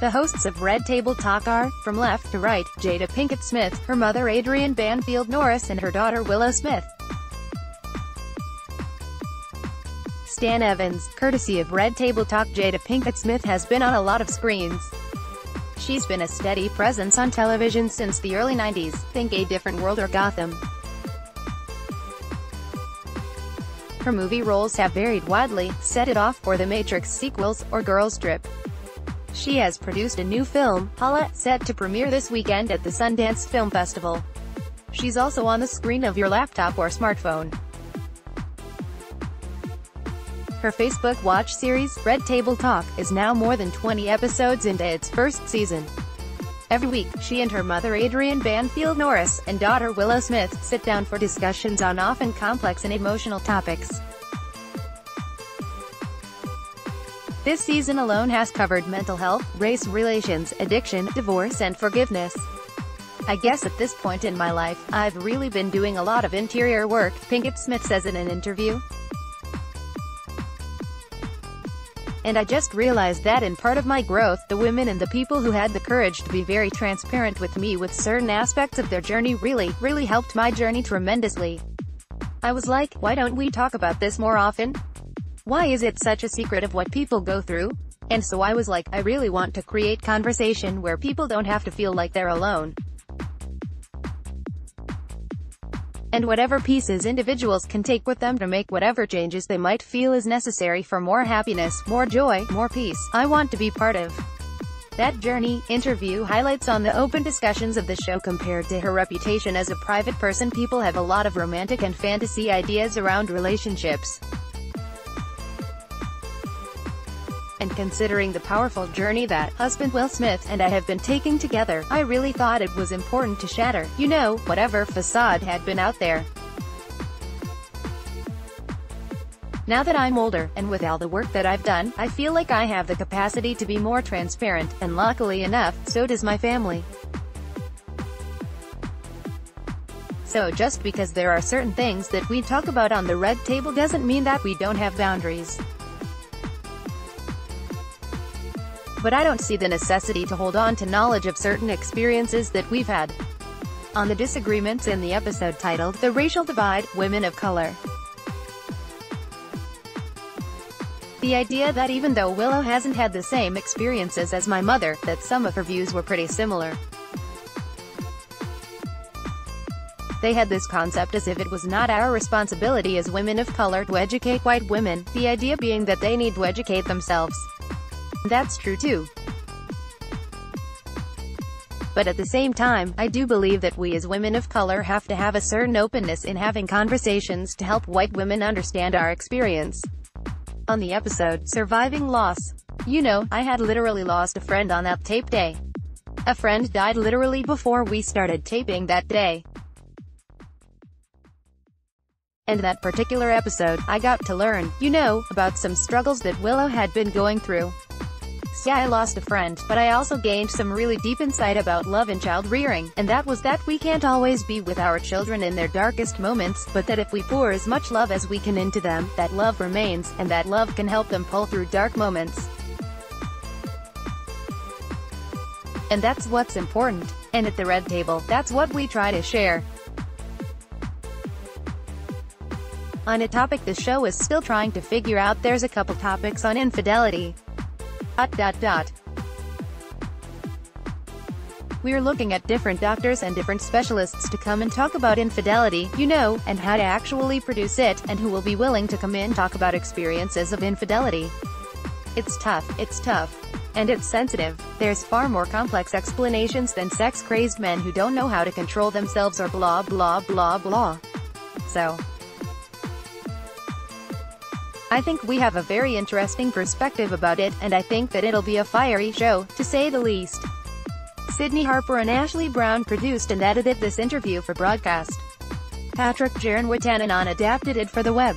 The hosts of Red Table Talk are, from left to right, Jada Pinkett-Smith, her mother Adrienne Banfield-Norris and her daughter Willow Smith. Stan Evans, courtesy of Red Table Talk. Jada Pinkett-Smith has been on a lot of screens. She's been a steady presence on television since the early 90s, think A Different World or Gotham. Her movie roles have varied widely, Set It Off, or The Matrix sequels, or Girls Trip. She has produced a new film, Hala, set to premiere this weekend at the Sundance Film Festival. She's also on the screen of your laptop or smartphone. Her Facebook Watch series, Red Table Talk, is now more than 20 episodes into its first season. Every week, she and her mother Adrienne Banfield-Norris, and daughter Willow Smith, sit down for discussions on often complex and emotional topics. This season alone has covered mental health, race relations, addiction, divorce and forgiveness. I guess at this point in my life, I've really been doing a lot of interior work, Pinkett-Smith says in an interview. And I just realized that in part of my growth, the women and the people who had the courage to be very transparent with me with certain aspects of their journey really helped my journey tremendously. I was like, why don't we talk about this more often? Why is it such a secret of what people go through? And so I was like, I really want to create conversation where people don't have to feel like they're alone. And whatever pieces individuals can take with them to make whatever changes they might feel is necessary for more happiness, more joy, more peace, I want to be part of that journey. Interview highlights on the open discussions of the show. Compared to her reputation as a private person, people have a lot of romantic and fantasy ideas around relationships. And considering the powerful journey that husband Will Smith and I have been taking together, I really thought it was important to shatter, whatever facade had been out there. Now that I'm older, and with all the work that I've done, I feel like I have the capacity to be more transparent, and luckily enough, so does my family. So just because there are certain things that we talk about on the Red Table doesn't mean that we don't have boundaries. But I don't see the necessity to hold on to knowledge of certain experiences that we've had. On the disagreements in the episode titled, The Racial Divide, Women of Color. The idea that even though Willow hasn't had the same experiences as my mother, that some of her views were pretty similar. They had this concept as if it was not our responsibility as women of color to educate white women, the idea being that they need to educate themselves. That's true too. But at the same time, I do believe that we as women of color have to have a certain openness in having conversations to help white women understand our experience. On the episode, Surviving Loss. I had literally lost a friend on that tape day. A friend died literally before we started taping that day. And that particular episode, I got to learn, about some struggles that Willow had been going through. Yeah, I lost a friend, but I also gained some really deep insight about love and child rearing, and that was that we can't always be with our children in their darkest moments, but that if we pour as much love as we can into them, that love remains, and that love can help them pull through dark moments. And that's what's important. And at the Red Table, that's what we try to share. On a topic the show is still trying to figure out, there's a couple topics on infidelity. We're looking at different doctors and different specialists to come and talk about infidelity, and how to actually produce it, and who will be willing to come in talk about experiences of infidelity. It's tough, and it's sensitive. There's far more complex explanations than sex-crazed men who don't know how to control themselves or blah blah blah blah. So I think we have a very interesting perspective about it, and I think that it'll be a fiery show, to say the least. Sydney Harper and Ashley Brown produced and edited this interview for broadcast. Patrick Jaron Watanan adapted it for the web.